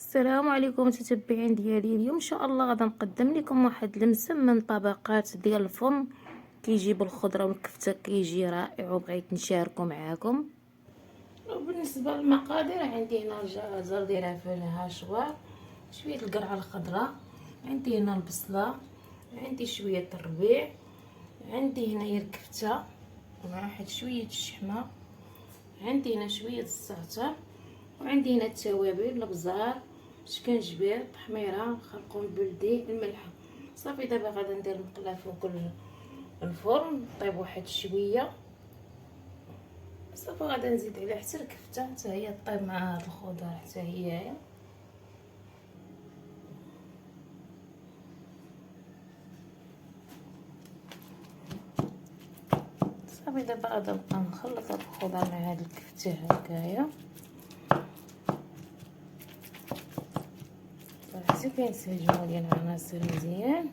السلام عليكم متتبعين ديالي. اليوم ان شاء الله غادي نقدم لكم واحد المسم من طبقات ديال الفرن. كيجي بالخضره والكفته، كيجي رائع وبغيت نشاركه معاكم. وبالنسبه للمقادير، عندي هنا الجزر دايره فيها شوار، شويه القرعه الخضراء، عندي هنا البصله، عندي شويه الربيع، عندي هنايا الكفته مع واحد شويه الشحمه، عندي هنا شويه الزعتر، وعندي هنا التوابل الابزار، شكنجبير، تحميره، خرقوم بلدي، الملحه. صافي دابا غادي ندير المقله فوق الفرن طيب واحد شويه. صافي غادي نزيد عليها حتى الكفته حتى هي طيب مع هاد الخضر حتى هي. صافي دابا غادي نبقى نخلط هاد الخضر مع هاد الكفته هكايا حتى كينسجموا ليا العناصر مزيان.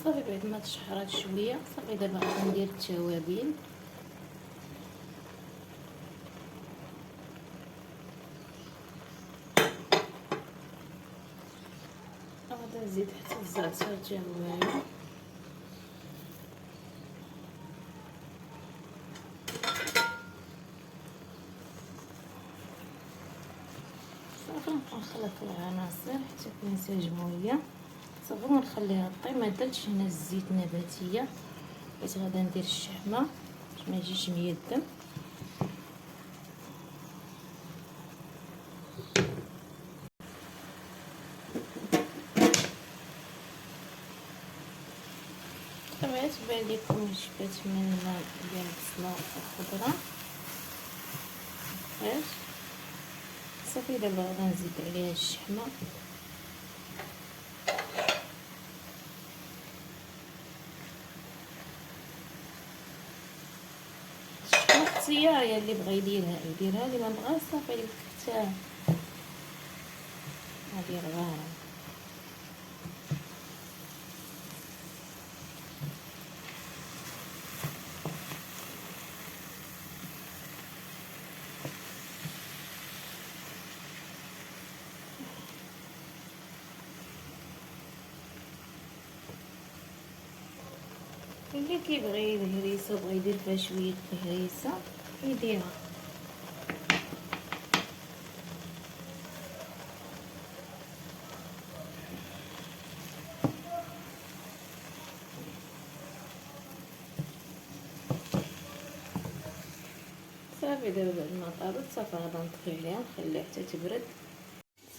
صافي بعد ما تشحرات شويه، صافي دابا غادي ندير التوابل. غادي نزيد حتى الزعتر حتى هو. صافي نبقى نخلط العناصر حتى كينسجموا ليا. صافي ونخليها طيب. ما درتش هنا الزيت نباتيه حيت غادي ندير الشحمه باش ما يجيش ميدم. طبعا تبان لكم شبات من الماء ديال البصله والخضره. صافي دابا غادي نزيد عليها الشحمه. الشحمه اختياريه، اللي بغى يديرها اللي ما بغاش صافي الكفته هذه رغاها. اللي كيبغي الهريسه بغى يدير فيها شويه الهريسه يديرها. صافي دابا بعد ما طابت صافي غادي نطفي عليها نخليها حتى تبرد.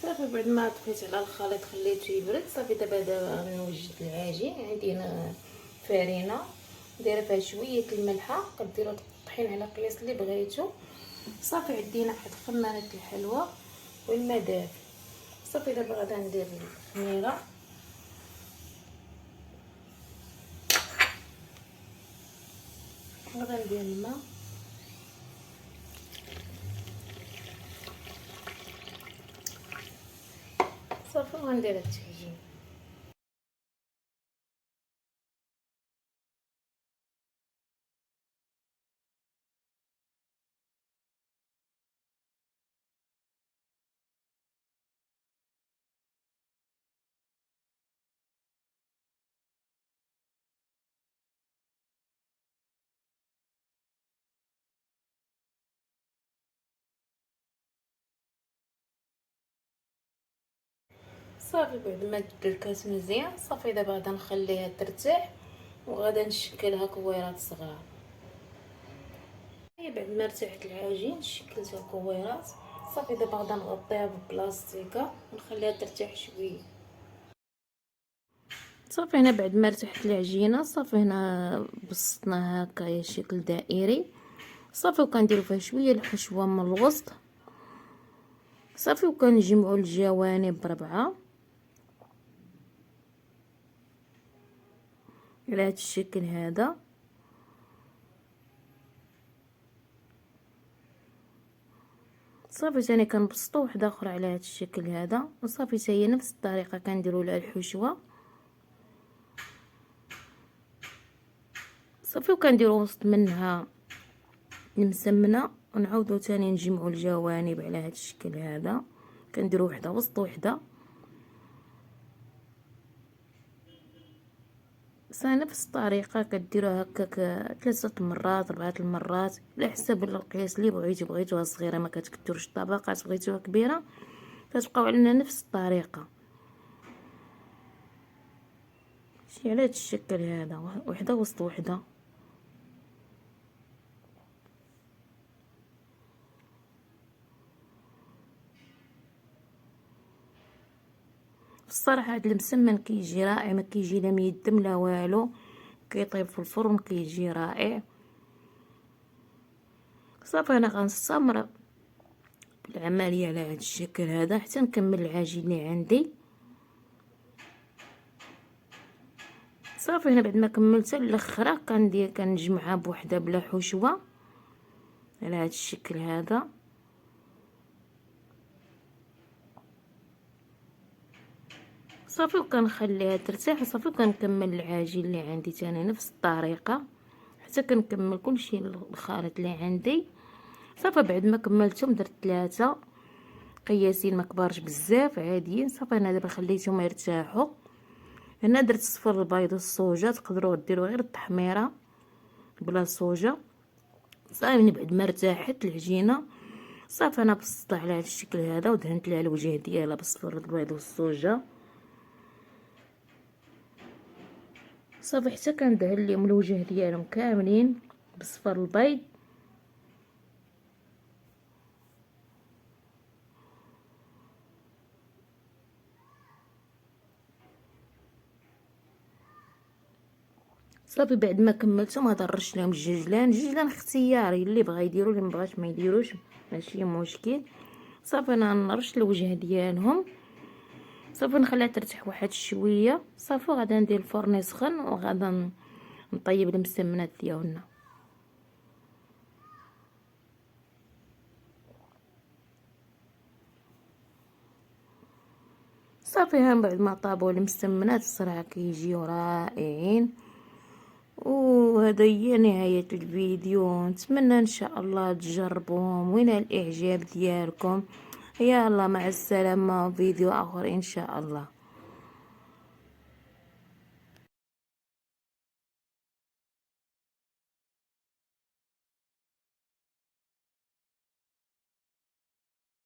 صافي بعد ما طفيت على الخليط خليته يبرد. صافي دابا غادي نوجد العجين. عندي هنا فرينه دايره فيها شويه الملحه، كديروا الطحين على قياس اللي بغيتو. صافي عندي هنا واحد خمانه الحلوى والماء دافي. صافي دابا غادي ندير الخميره. غادي ندير الماء. صافي غندير التعجين. صافي بعد ما تدركات مزيان صافي دابا غادي نخليها ترتاح وغادي نشكلها كويرات صغار. بعد ما ارتاحت العجين شكلتها كويرات. صافي دابا غادي نغطيها ببلاستيكه ونخليها ترتاح شويه. صافي هنا بعد ما ارتاحت العجينه صافي هنا بسطناها هكايا شكل دائري صافي، وكنديروا فيها شويه الحشوه من الوسط صافي، وكنجمعوا الجوانب بربعه على هذا الشكل هذا. صافي ثاني كنبسطوا وحده اخرى على هذا الشكل هذا، وصافي حتى هي نفس الطريقه كنديروا لها الحشوه صافي، وكنديروا وسط منها المسمنه، ونعاودوا ثاني نجمعوا الجوانب على هذا الشكل هذا، كنديروا وحده وسط وحده نفس الطريقه كديروها هكاك 3 مرات 4 المرات على حسب القياس اللي بغيتوها صغيره ما كتكثروش الطبقات، بغيتوها كبيره كتبقاو علينا نفس الطريقه شي على هذا الشكل هذا، وحده وسط وحده. الصراحه هذا المسمن كيجي رائع، ما كيجي لا ميدم لا والو، كيطيب في الفرن كيجي رائع. صافي انا غنستمر بالعمليه على هذا الشكل هذا حتى نكمل العجين اللي عندي. صافي هنا بعد ما كملتها الاخرى كنجمعها بوحده بلا حشوه على هذا الشكل هذا. صافي وكنخليها ترتاح صافي، وكنكمل العجين اللي عندي ثاني نفس الطريقه حتى كنكمل كلشي الخليط اللي عندي. صافي بعد ما كملتهم درت 3 قياسين ما كبارش بزاف عاديين. صافي انا دابا خليتهم يرتاحوا. هنا درت صفر البيض والصوجه، تقدروا ديروا غير التحميره بلا صوجه. صافي بعد ما ارتاحت العجينه صافي انا بسطتها على هذا الشكل هذا، ودهنت لها الوجه ديالها بصفر البيض والصوجه صافي، حتى كندهن لهم الوجه ديالهم كاملين بصفر البيض. صافي بعد ما كملتهم غنرش لهم الججلان اختياري، اللي بغى يديروا اللي مبغاش ما يديروش ماشي مشكل. صافي انا نرش الوجه ديالهم صافي نخليها ترتاح واحد شويه. صافي غادا ندير الفرن يسخن وغادا نطيب المسمنات ديالنا. صافي ها بعد ما طابوا المسمنات الصراحه كيجيو رائعين. وهذا هي نهاية الفيديو، نتمنى ان شاء الله تجربوهم وينال الاعجاب ديالكم. يلا مع السلامة، فيديو اخر ان شاء الله.